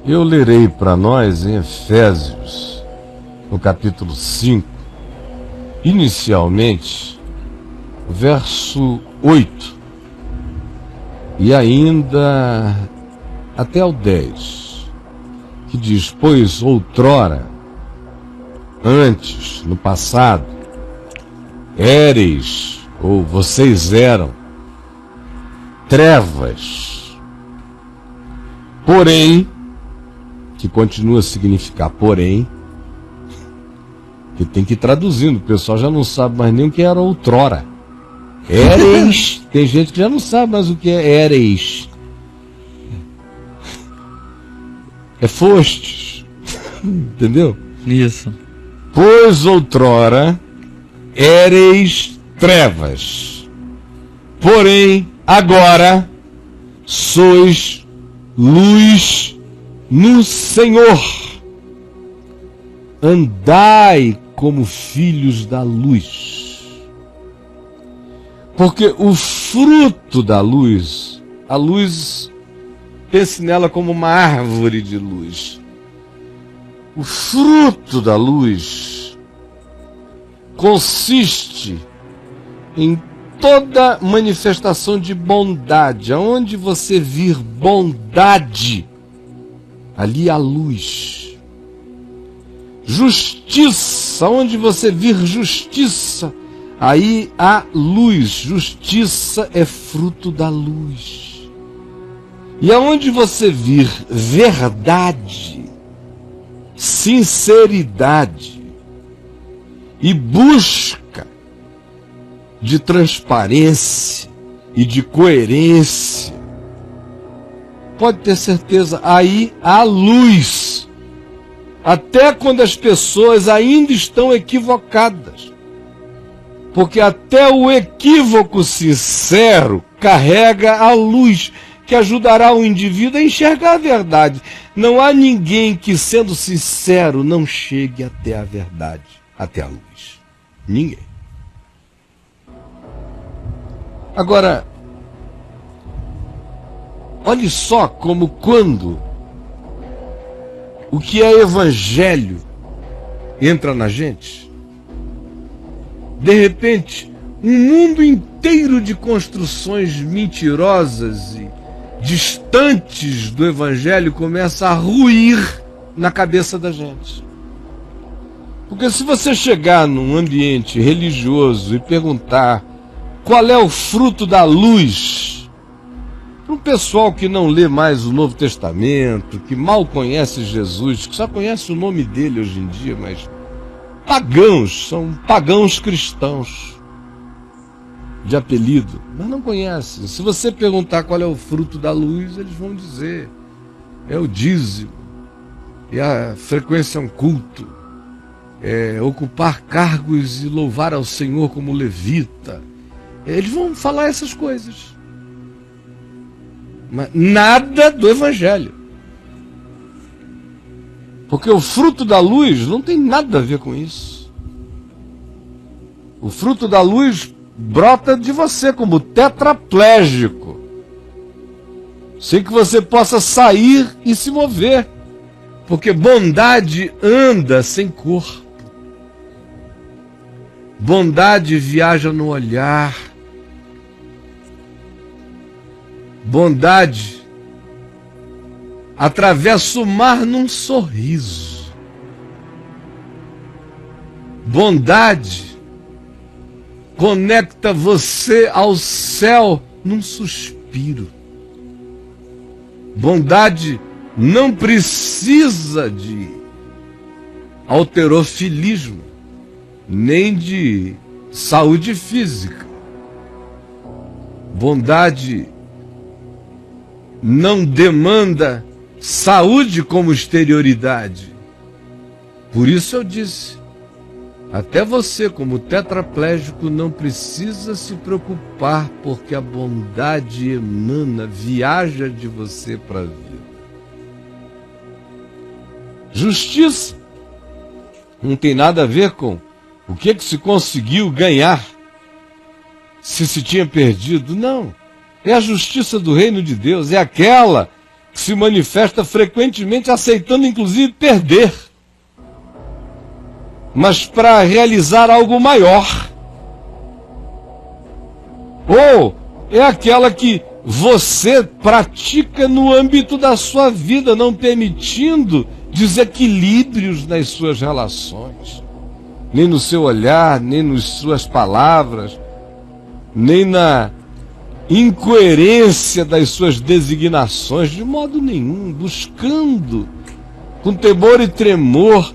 Eu lerei para nós em Efésios, no capítulo 5, inicialmente, verso 8, e ainda até o 10, que diz: pois outrora, antes, no passado, éreis, ou vocês eram, trevas, porém, que continua a significar porém, que tem que ir traduzindo, o pessoal já não sabe mais nem o que era outrora. Éreis, tem gente que já não sabe mais o que é éreis. É fostes, entendeu? Isso. Pois outrora éreis trevas, porém agora sois luz no Senhor. Andai como filhos da luz, porque o fruto da luz, a luz, pense nela como uma árvore de luz. O fruto da luz consiste em toda manifestação de bondade. Aonde você vir bondade, ali há luz. Justiça, onde você vir justiça, aí há luz. Justiça é fruto da luz. E aonde você vir verdade, sinceridade e busca de transparência e de coerência, pode ter certeza, aí há luz. Até quando as pessoas ainda estão equivocadas. Porque até o equívoco sincero carrega a luz que ajudará o indivíduo a enxergar a verdade. Não há ninguém que, sendo sincero, não chegue até a verdade, até a luz. Ninguém. Agora, olhe só como quando o que é evangelho entra na gente, de repente, um mundo inteiro de construções mentirosas e distantes do evangelho começa a ruir na cabeça da gente. Porque se você chegar num ambiente religioso e perguntar qual é o fruto da luz, para um pessoal que não lê mais o Novo Testamento, que mal conhece Jesus, que só conhece o nome dele hoje em dia, mas pagãos, são pagãos cristãos de apelido, mas não conhecem. Se você perguntar qual é o fruto da luz, eles vão dizer: é o dízimo, é a frequência a um culto, é ocupar cargos e louvar ao Senhor como levita. Eles vão falar essas coisas. Mas nada do evangelho. Porque o fruto da luz não tem nada a ver com isso. O fruto da luz brota de você como tetraplégico, sem que você possa sair e se mover. Porque bondade anda sem corpo. Bondade viaja no olhar. Bondade atravessa o mar num sorriso. Bondade conecta você ao céu num suspiro. Bondade não precisa de halterofilismo, nem de saúde física. Bondade não demanda saúde como exterioridade. Por isso eu disse, até você como tetraplégico não precisa se preocupar, porque a bondade emana, viaja de você para a vida. Justiça não tem nada a ver com o que se conseguiu ganhar, se tinha perdido. Não. É a justiça do reino de Deus, é aquela que se manifesta frequentemente aceitando inclusive perder, mas para realizar algo maior. Ou é aquela que você pratica no âmbito da sua vida, não permitindo desequilíbrios nas suas relações, nem no seu olhar, nem nas suas palavras, nem na incoerência das suas designações, de modo nenhum, buscando com temor e tremor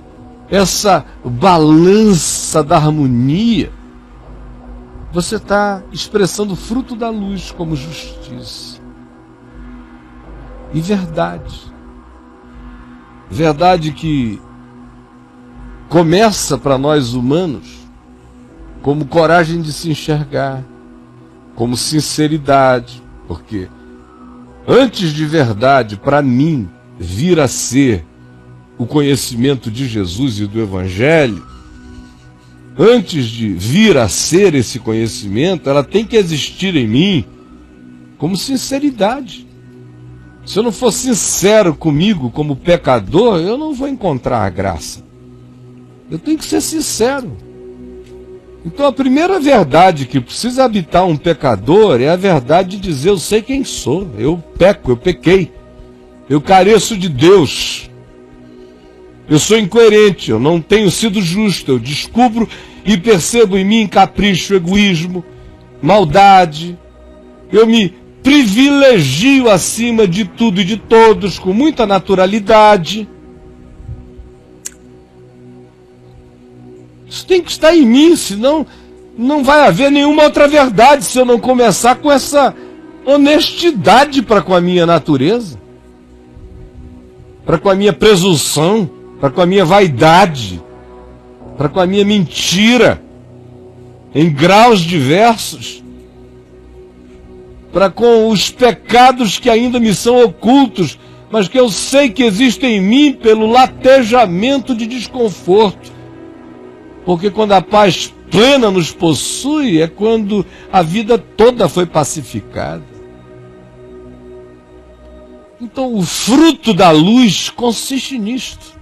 essa balança da harmonia. Você está expressando o fruto da luz como justiça e verdade. Verdade que começa para nós humanos como coragem de se enxergar, como sinceridade, porque antes de verdade, para mim, vir a ser o conhecimento de Jesus e do Evangelho, antes de vir a ser esse conhecimento, ela tem que existir em mim como sinceridade. Se eu não for sincero comigo como pecador, eu não vou encontrar a graça. Eu tenho que ser sincero. Então a primeira verdade que precisa habitar um pecador é a verdade de dizer: eu sei quem sou, eu peco, eu pequei, eu careço de Deus, eu sou incoerente, eu não tenho sido justo, eu descubro e percebo em mim capricho, egoísmo, maldade, eu me privilegio acima de tudo e de todos com muita naturalidade. Isso tem que estar em mim, senão não vai haver nenhuma outra verdade se eu não começar com essa honestidade para com a minha natureza, para com a minha presunção, para com a minha vaidade, para com a minha mentira, em graus diversos, para com os pecados que ainda me são ocultos, mas que eu sei que existem em mim pelo latejamento de desconforto. Porque quando a paz plena nos possui, é quando a vida toda foi pacificada. Então o fruto da luz consiste nisto.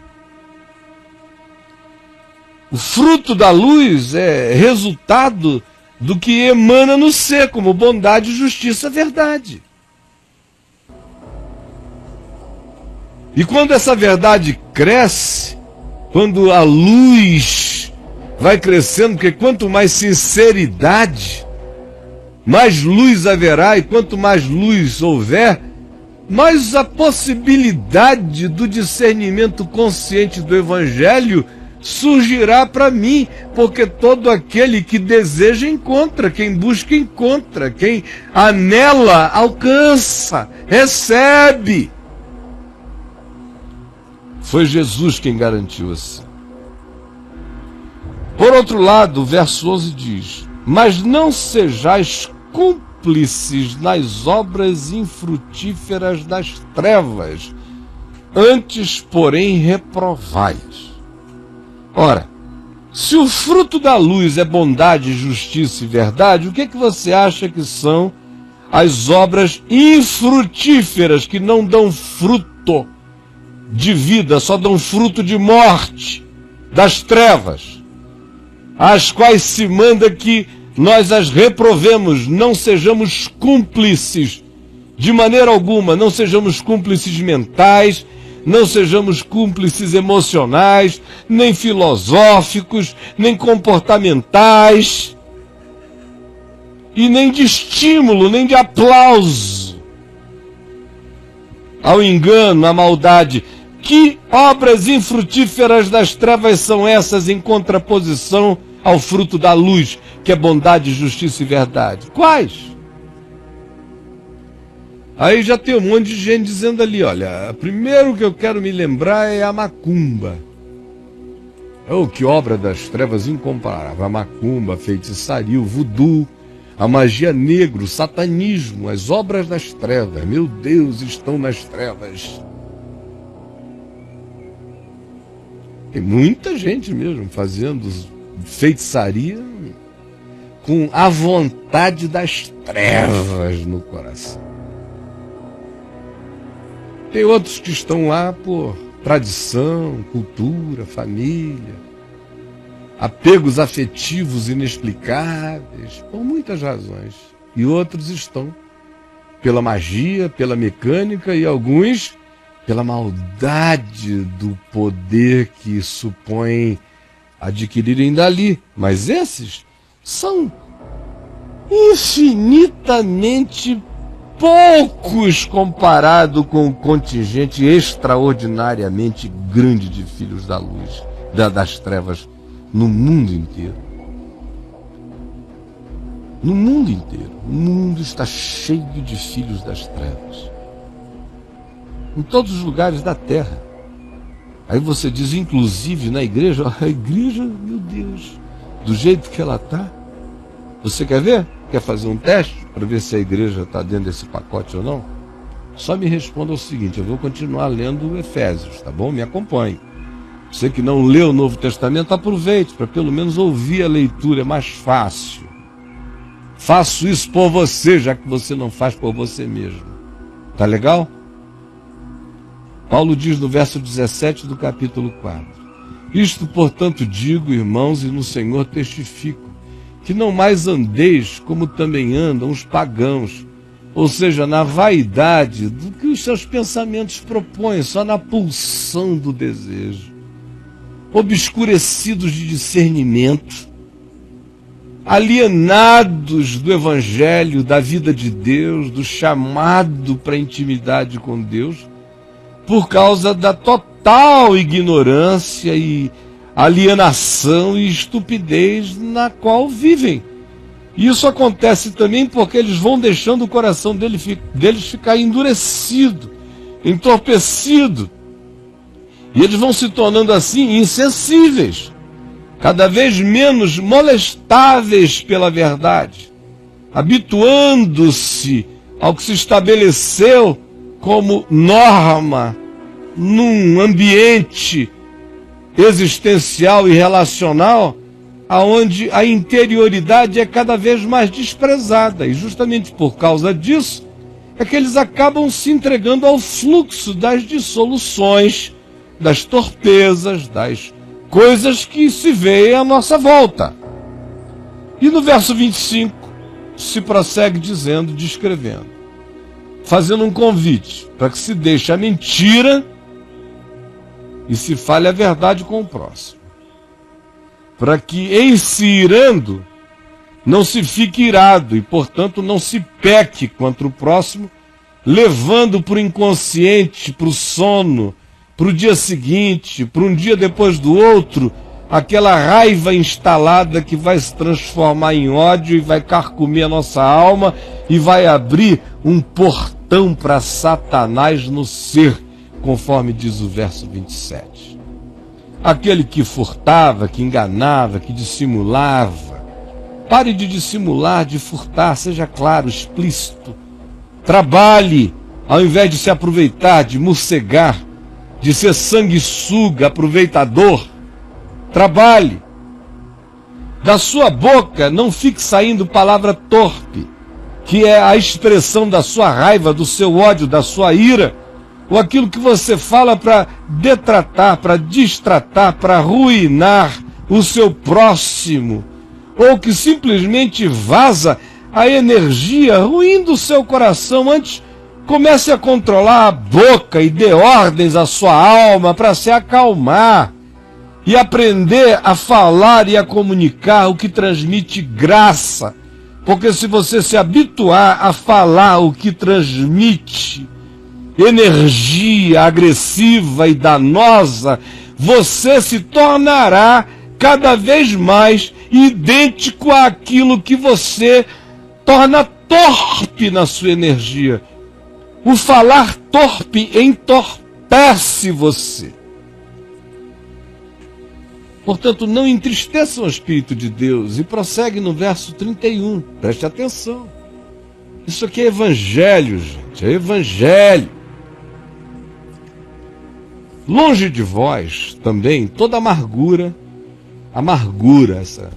O fruto da luz é resultado do que emana no ser, como bondade, justiça, verdade. E quando essa verdade cresce, quando a luz vai crescendo, porque quanto mais sinceridade, mais luz haverá, e quanto mais luz houver, mais a possibilidade do discernimento consciente do Evangelho surgirá para mim, porque todo aquele que deseja encontra, quem busca encontra, quem anela alcança, recebe. Foi Jesus quem garantiu assim. Por outro lado, o verso 11 diz: mas não sejais cúmplices nas obras infrutíferas das trevas, antes, porém, reprovai-as. Ora, se o fruto da luz é bondade, justiça e verdade, o que você acha que são as obras infrutíferas, que não dão fruto de vida, só dão fruto de morte, das trevas, às quais se manda que nós as reprovemos, não sejamos cúmplices de maneira alguma, não sejamos cúmplices mentais, não sejamos cúmplices emocionais, nem filosóficos, nem comportamentais, e nem de estímulo, nem de aplauso ao engano, à maldade. Que obras infrutíferas das trevas são essas em contraposição ao fruto da luz, que é bondade, justiça e verdade? Quais? Aí já tem um monte de gente dizendo ali, olha, primeiro que eu quero me lembrar é a macumba. Oh, que obra das trevas incomparável. A macumba, a feitiçaria, o voodoo, a magia negra, o satanismo, as obras das trevas. Meu Deus, estão nas trevas. Tem muita gente mesmo fazendo feitiçaria com a vontade das trevas no coração. Tem outros que estão lá por tradição, cultura, família, apegos afetivos inexplicáveis, por muitas razões. E outros estão pela magia, pela mecânica e alguns pela maldade do poder que supõem adquirirem dali. Mas esses são infinitamente poucos comparado com o contingente extraordinariamente grande de filhos da luz, das trevas, no mundo inteiro. No mundo inteiro. O mundo está cheio de filhos das trevas. Em todos os lugares da terra. Aí você diz, inclusive na igreja, a igreja, meu Deus, do jeito que ela está. Você quer ver? Quer fazer um teste para ver se a igreja está dentro desse pacote ou não? Só me responda o seguinte, eu vou continuar lendo Efésios, tá bom? Me acompanhe. Você que não leu o Novo Testamento, aproveite para pelo menos ouvir a leitura, é mais fácil. Faço isso por você, já que você não faz por você mesmo. Tá legal? Paulo diz no verso 17 do capítulo 4. Isto, portanto, digo, irmãos, e no Senhor testifico, que não mais andeis como também andam os pagãos, ou seja, na vaidade do que os seus pensamentos propõem, só na pulsão do desejo, obscurecidos de discernimento, alienados do Evangelho, da vida de Deus, do chamado para a intimidade com Deus, por causa da total ignorância e alienação e estupidez na qual vivem. Isso acontece também porque eles vão deixando o coração deles ficar endurecido, entorpecido. E eles vão se tornando assim insensíveis, cada vez menos molestáveis pela verdade, habituando-se ao que se estabeleceu como norma num ambiente existencial e relacional, aonde a interioridade é cada vez mais desprezada. E justamente por causa disso, é que eles acabam se entregando ao fluxo das dissoluções, das torpezas, das coisas que se veem à nossa volta. E no verso 25, se prossegue dizendo, descrevendo, fazendo um convite para que se deixe a mentira e se fale a verdade com o próximo. Para que, em se irando, não se fique irado e, portanto, não se peque contra o próximo, levando para o inconsciente, para o sono, para o dia seguinte, para um dia depois do outro, aquela raiva instalada que vai se transformar em ódio e vai carcomer a nossa alma e vai abrir um portão para Satanás no ser, conforme diz o verso 27. Aquele que furtava, que enganava, que dissimulava. Pare de dissimular, de furtar, seja claro, explícito. Trabalhe, ao invés de se aproveitar, de morcegar, de ser sanguessuga, aproveitador. Trabalhe. Da sua boca não fique saindo palavra torpe, que é a expressão da sua raiva, do seu ódio, da sua ira, ou aquilo que você fala para detratar, para distratar, para ruinar o seu próximo, ou que simplesmente vaza a energia ruim do seu coração. Antes, comece a controlar a boca e dê ordens à sua alma para se acalmar e aprender a falar e a comunicar o que transmite graça. Porque se você se habituar a falar o que transmite energia agressiva e danosa, você se tornará cada vez mais idêntico àquilo que você torna torpe na sua energia. O falar torpe entorpece você. Portanto, não entristeçam o Espírito de Deus. E prossegue no verso 31. Preste atenção. Isso aqui é evangelho, gente. É evangelho. Longe de vós também toda amargura, essa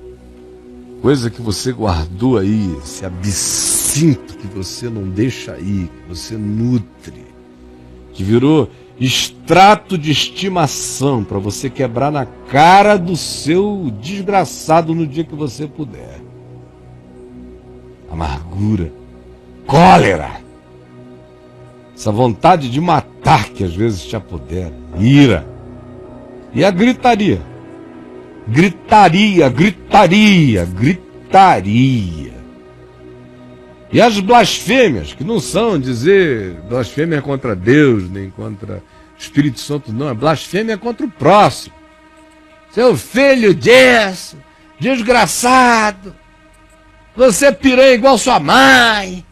coisa que você guardou aí, esse absinto que você não deixa aí, que você nutre, que virou extrato de estimação para você quebrar na cara do seu desgraçado no dia que você puder. Amargura, cólera, essa vontade de matar que às vezes te apodera, ira, e a gritaria. Gritaria. E as blasfêmias, que não são dizer blasfêmia contra Deus, nem contra o Espírito Santo, não. É blasfêmia contra o próximo. Seu filho disso, desgraçado, você é piranha igual sua mãe.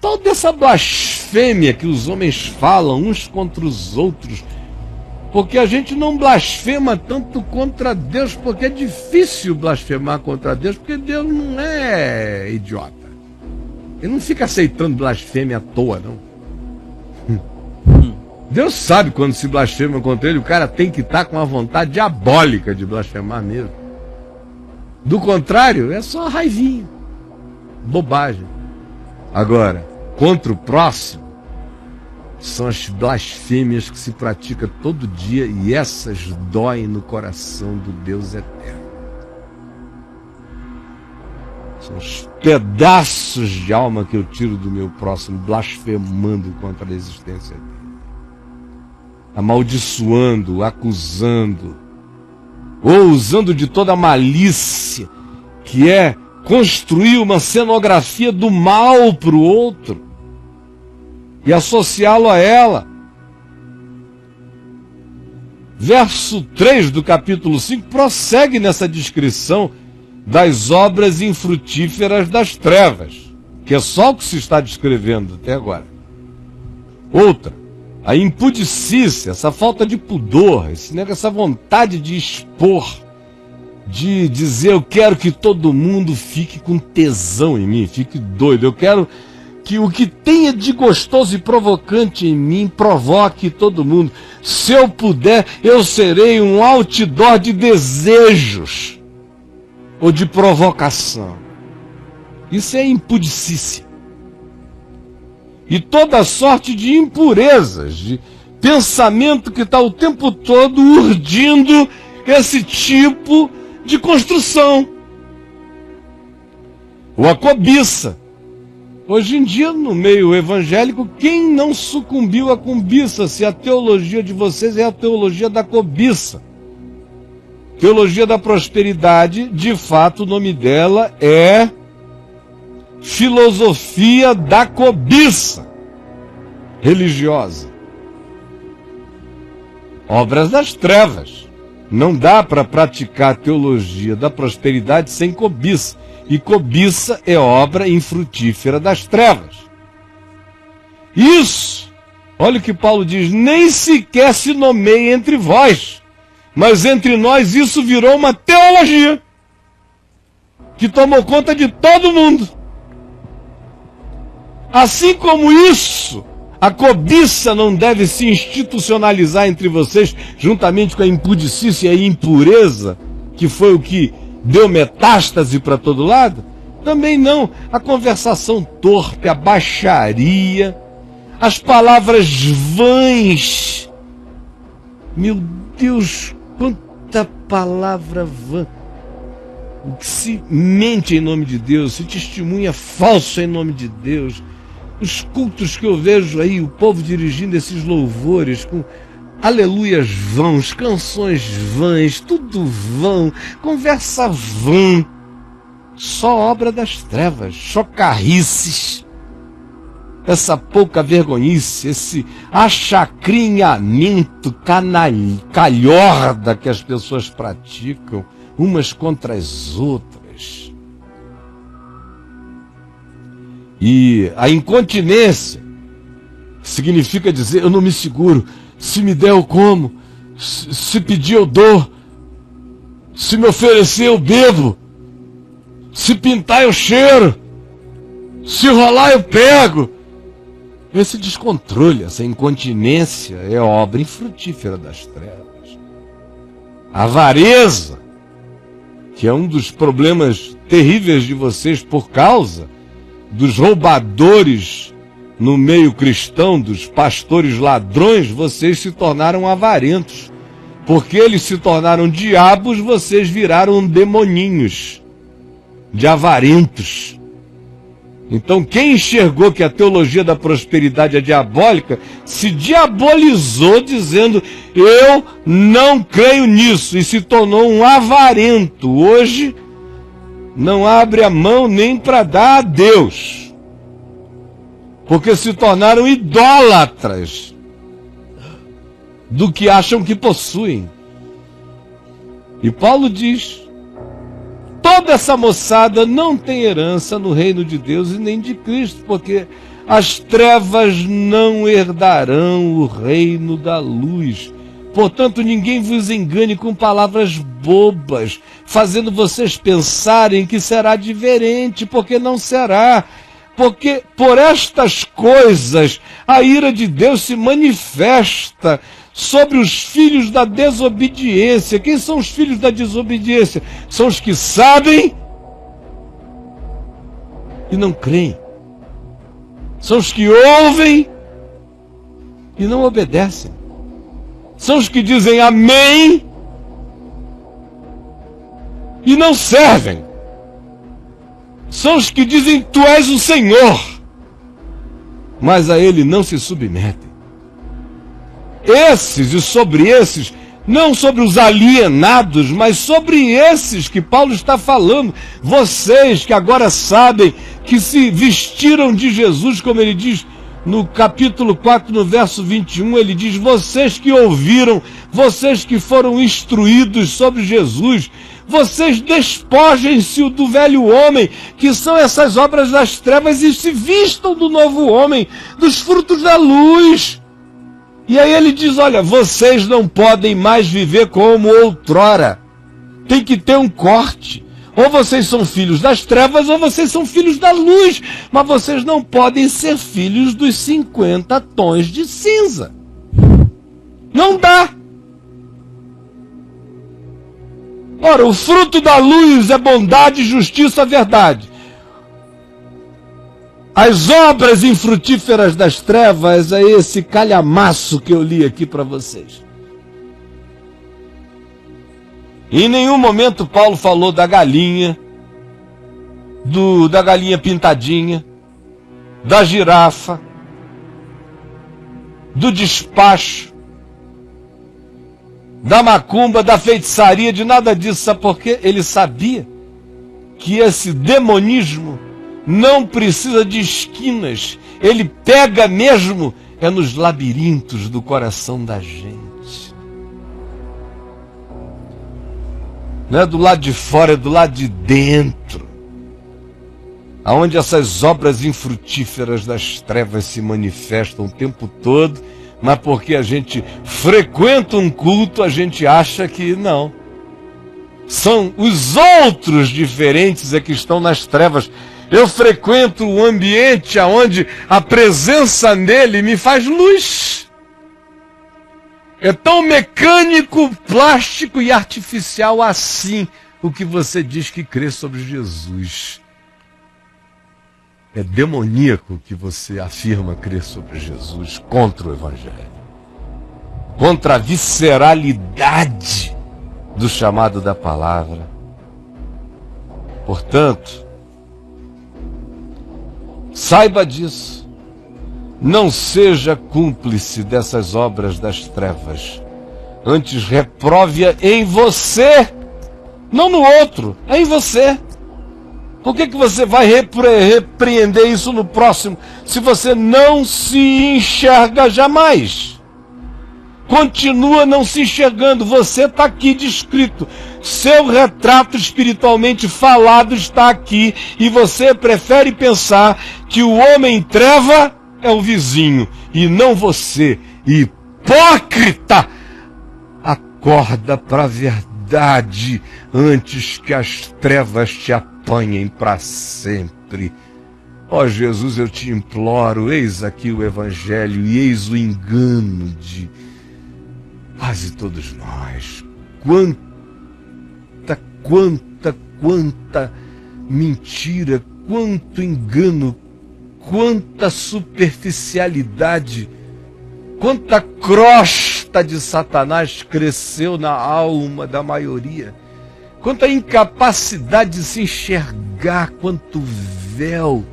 Toda essa blasfêmia que os homens falam uns contra os outros, porque a gente não blasfema tanto contra Deus, porque é difícil blasfemar contra Deus, porque Deus não é idiota. Ele não fica aceitando blasfêmia à toa, não. Deus sabe quando se blasfema contra ele, o cara tem que estar com uma vontade diabólica de blasfemar mesmo. Do contrário, é só raivinha, bobagem. Agora, contra o próximo, são as blasfêmias que se pratica todo dia, e essas doem no coração do Deus eterno. São os pedaços de alma que eu tiro do meu próximo, blasfemando contra a existência dele, amaldiçoando, acusando, ou usando de toda a malícia, que é construir uma cenografia do mal para o outro e associá-lo a ela. Verso 3 do capítulo 5 prossegue nessa descrição das obras infrutíferas das trevas, que é só o que se está descrevendo até agora. Outra, a impudicícia, essa falta de pudor, essa vontade de expor, de dizer: eu quero que todo mundo fique com tesão em mim, fique doido, eu quero que o que tenha de gostoso e provocante em mim provoque todo mundo. Se eu puder, eu serei um outdoor de desejos ou de provocação. Isso é impudicícia. E toda sorte de impurezas, de pensamento que está o tempo todo urdindo esse tipo de construção. Ou a cobiça. Hoje em dia, no meio evangélico, quem não sucumbiu à cobiça, se a teologia de vocês é a teologia da cobiça? Teologia da prosperidade, de fato, o nome dela é filosofia da cobiça religiosa. Obras das trevas. Não dá para praticar a teologia da prosperidade sem cobiça. E cobiça é obra infrutífera das trevas. Isso, olha o que Paulo diz, nem sequer se nomeia entre vós, mas entre nós isso virou uma teologia que tomou conta de todo mundo. Assim como isso, a cobiça não deve se institucionalizar entre vocês, juntamente com a impudicícia e a impureza, que foi o que deu metástase para todo lado, também não. A conversação torpe, a baixaria, as palavras vãs. Meu Deus, quanta palavra vã. O que se mente em nome de Deus, se testemunha falso em nome de Deus. Os cultos que eu vejo aí, o povo dirigindo esses louvores com aleluias vãos, canções vãs, tudo vão, conversa vã, só obra das trevas, chocarrices, essa pouca vergonhice, esse achacrinhamento calhorda que as pessoas praticam umas contra as outras. E a incontinência significa dizer: eu não me seguro. Se me der, eu como. Se pedir, eu dou. Se me oferecer, eu bebo. Se pintar, eu cheiro. Se rolar, eu pego. Esse descontrole, essa incontinência é obra infrutífera das trevas. A avareza, que é um dos problemas terríveis de vocês por causa dos roubadores no meio cristão dos pastores ladrões, vocês se tornaram avarentos. Porque eles se tornaram diabos, vocês viraram demoninhos de avarentos. Então quem enxergou que a teologia da prosperidade é diabólica, se diabolizou dizendo, eu não creio nisso, e se tornou um avarento. Hoje não abre a mão nem para dar a Deus, porque se tornaram idólatras do que acham que possuem. E Paulo diz, toda essa moçada não tem herança no reino de Deus e nem de Cristo, porque as trevas não herdarão o reino da luz. Portanto, ninguém vos engane com palavras bobas, fazendo vocês pensarem que será diferente, porque não será. Porque por estas coisas a ira de Deus se manifesta sobre os filhos da desobediência. Quem são os filhos da desobediência? São os que sabem e não creem. São os que ouvem e não obedecem. São os que dizem amém e não servem. São os que dizem tu és o Senhor, mas a ele não se submetem. Esses e sobre esses, não sobre os alienados, mas sobre esses que Paulo está falando. Vocês que agora sabem que se vestiram de Jesus, como ele diz no capítulo 4, no verso 21, ele diz, vocês que ouviram, vocês que foram instruídos sobre Jesus, vocês despojem-se do velho homem, que são essas obras das trevas, e se vistam do novo homem, dos frutos da luz. E aí ele diz, olha, vocês não podem mais viver como outrora. Tem que ter um corte. Ou vocês são filhos das trevas, ou vocês são filhos da luz. Mas vocês não podem ser filhos dos 50 tons de cinza. Não dá. Ora, o fruto da luz é bondade, justiça, verdade. As obras infrutíferas das trevas é esse calhamaço que eu li aqui para vocês. Em nenhum momento Paulo falou da galinha, da galinha pintadinha, da girafa, do despacho, da macumba, da feitiçaria, de nada disso. Sabe por quê? Ele sabia que esse demonismo não precisa de esquinas. Ele pega mesmo nos labirintos do coração da gente. Não é do lado de fora, é do lado de dentro. Aonde essas obras infrutíferas das trevas se manifestam o tempo todo, mas porque a gente frequenta um culto, a gente acha que não. São os outros diferentes que estão nas trevas. Eu frequento um ambiente onde a presença nele me faz luz. É tão mecânico, plástico e artificial assim o que você diz que crê sobre Jesus. É demoníaco o que você afirma crer sobre Jesus contra o Evangelho. Contra a visceralidade do chamado da palavra. Portanto, saiba disso. Não seja cúmplice dessas obras das trevas. Antes reprove-a em você, não no outro, é em você. Por que você vai repreender isso no próximo, se você não se enxerga jamais? Continua não se enxergando, você está aqui descrito. Seu retrato espiritualmente falado está aqui, e você prefere pensar que o homem treva é o vizinho, e não você. Hipócrita! Acorda para a verdade, antes que as trevas te apanhem para sempre. Ó Jesus, eu te imploro, eis aqui o Evangelho, e eis o engano de quase todos nós. Quanta mentira, quanto engano quanta superficialidade, quanta crosta de Satanás cresceu na alma da maioria, quanta incapacidade de se enxergar, quanto véu,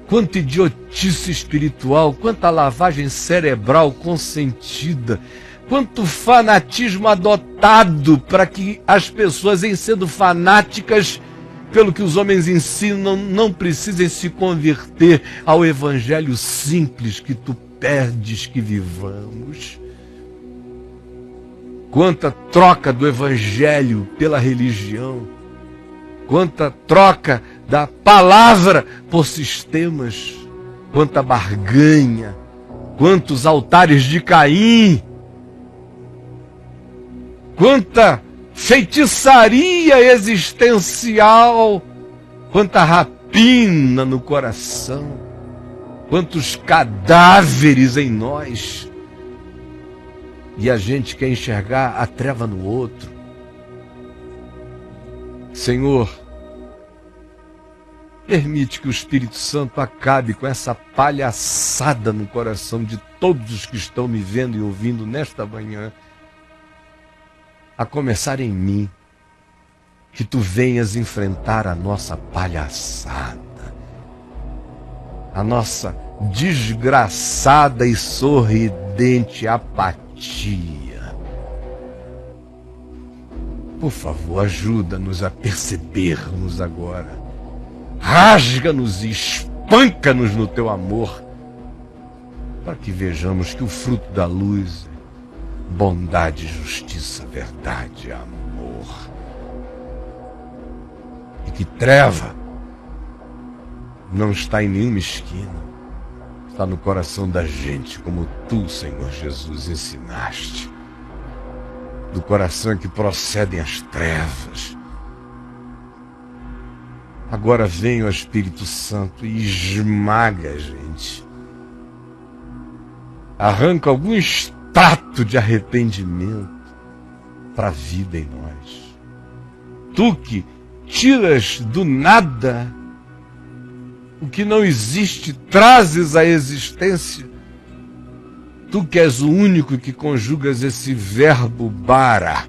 quanta idiotice espiritual, quanta lavagem cerebral consentida, quanto fanatismo adotado para que as pessoas, em sendo fanáticas pelo que os homens ensinam, não precisem se converter ao evangelho simples que tu pedes que vivamos. Quanta troca do evangelho pela religião, quanta troca da palavra por sistemas, quanta barganha, quantos altares de Caim, quanta feitiçaria existencial, quanta rapina no coração, quantos cadáveres em nós. E a gente quer enxergar a treva no outro. Senhor, permite que o Espírito Santo acabe com essa palhaçada no coração de todos os que estão me vendo e ouvindo nesta manhã, a começar em mim, que tu venhas enfrentar a nossa palhaçada, a nossa desgraçada e sorridente apatia. Por favor, ajuda-nos a percebermos agora. Rasga-nos e espanca-nos no teu amor, para que vejamos que o fruto da luz é bondade, justiça, verdade, amor. E que treva não está em nenhuma esquina, está no coração da gente, como tu, Senhor Jesus, ensinaste. Do coração que procedem as trevas. Agora vem o Espírito Santo e esmaga a gente. Arranca algum extrato de arrependimento para a vida em nós. Tu que tiras do nada o que não existe, trazes à existência. Tu que és o único que conjugas esse verbo bara,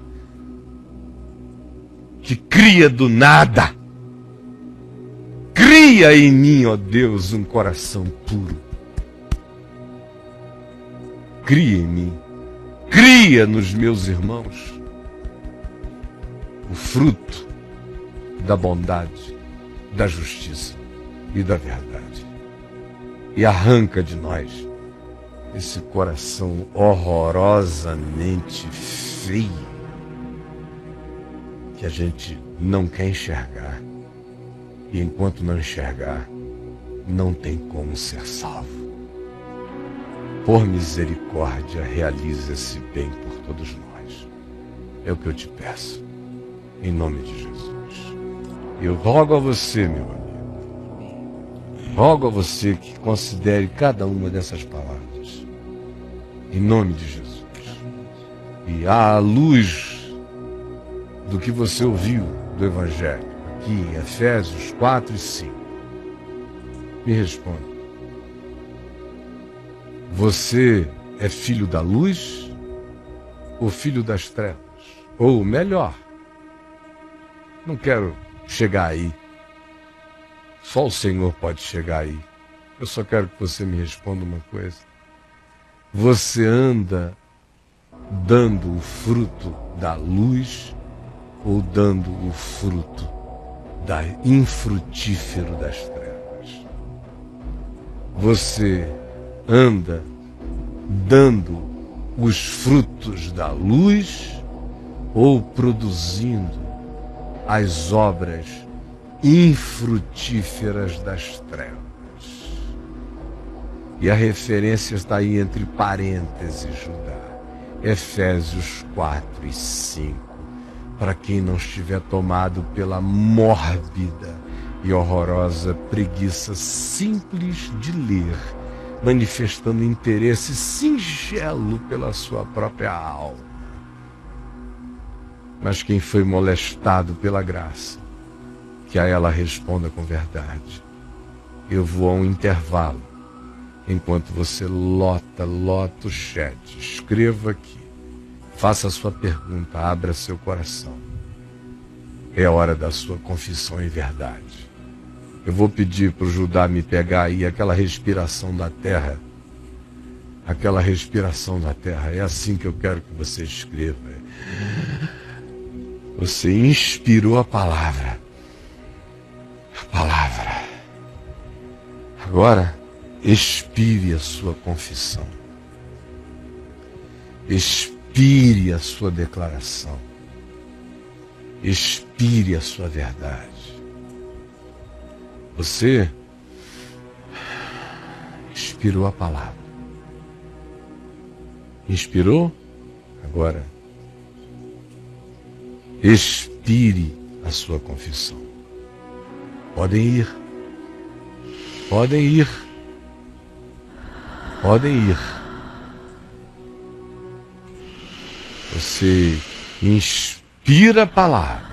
que cria do nada. Cria em mim, ó Deus, um coração puro. Cria em mim, cria nos meus irmãos o fruto da bondade, da justiça e da verdade. E arranca de nós esse coração horrorosamente feio que a gente não quer enxergar. E enquanto não enxergar, não tem como ser salvo. Por misericórdia, realiza esse bem por todos nós. É o que eu te peço, em nome de Jesus. Eu rogo a você, meu amigo, rogo a você que considere cada uma dessas palavras, em nome de Jesus. E à luz do que você ouviu do Evangelho, aqui em Efésios 4 e 5, me responda. Você é filho da luz ou filho das trevas? Ou melhor, não quero chegar aí. Só o Senhor pode chegar aí. Eu só quero que você me responda uma coisa. Você anda dando o fruto da luz ou dando o fruto da infrutífero das trevas? Você anda dando os frutos da luz ou produzindo as obras infrutíferas das trevas? E a referência está aí entre parênteses, Judá. Efésios 4 e 5. Para quem não estiver tomado pela mórbida e horrorosa preguiça simples de ler, manifestando interesse singelo pela sua própria alma. Mas quem foi molestado pela graça, que a ela responda com verdade. eu vou a um intervalo. Enquanto você lota o chat, escreva aqui, faça a sua pergunta, abra seu coração. É hora da sua confissão em verdade. Eu vou pedir para o Judá me pegar aí aquela respiração da terra. Aquela respiração da terra. É assim que eu quero que você escreva. Você inspirou a palavra. A palavra. Agora, expire a sua confissão. Expire a sua declaração. Expire a sua verdade. Você inspirou a palavra. Inspirou? Agora, expire a sua confissão. Podem ir. Podem ir. Podem ir. Você inspira a palavra.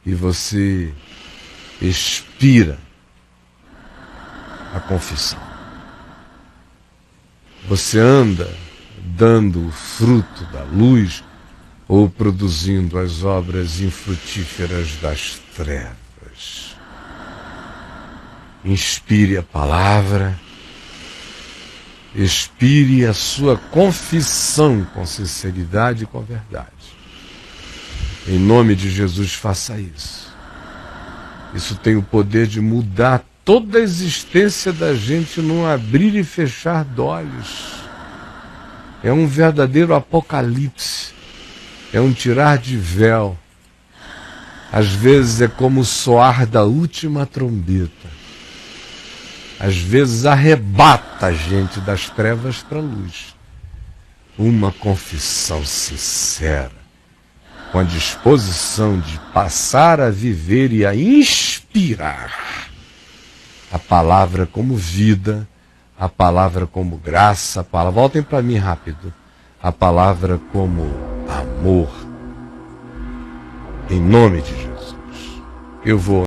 E você expira a confissão. Você anda dando o fruto da luz ou produzindo as obras infrutíferas das trevas. Inspire a palavra, expire a sua confissão com sinceridade e com verdade. Em nome de Jesus, faça isso. Isso tem o poder de mudar toda a existência da gente num abrir e fechar de olhos. É um verdadeiro apocalipse. É um tirar de véu. Às vezes é como o soar da última trombeta. Às vezes arrebata a gente das trevas para a luz. Uma confissão sincera, com a disposição de passar a viver e a inspirar a palavra como vida, a palavra como graça, a palavra, voltem para mim rápido, a palavra como amor. Em nome de Jesus, eu vou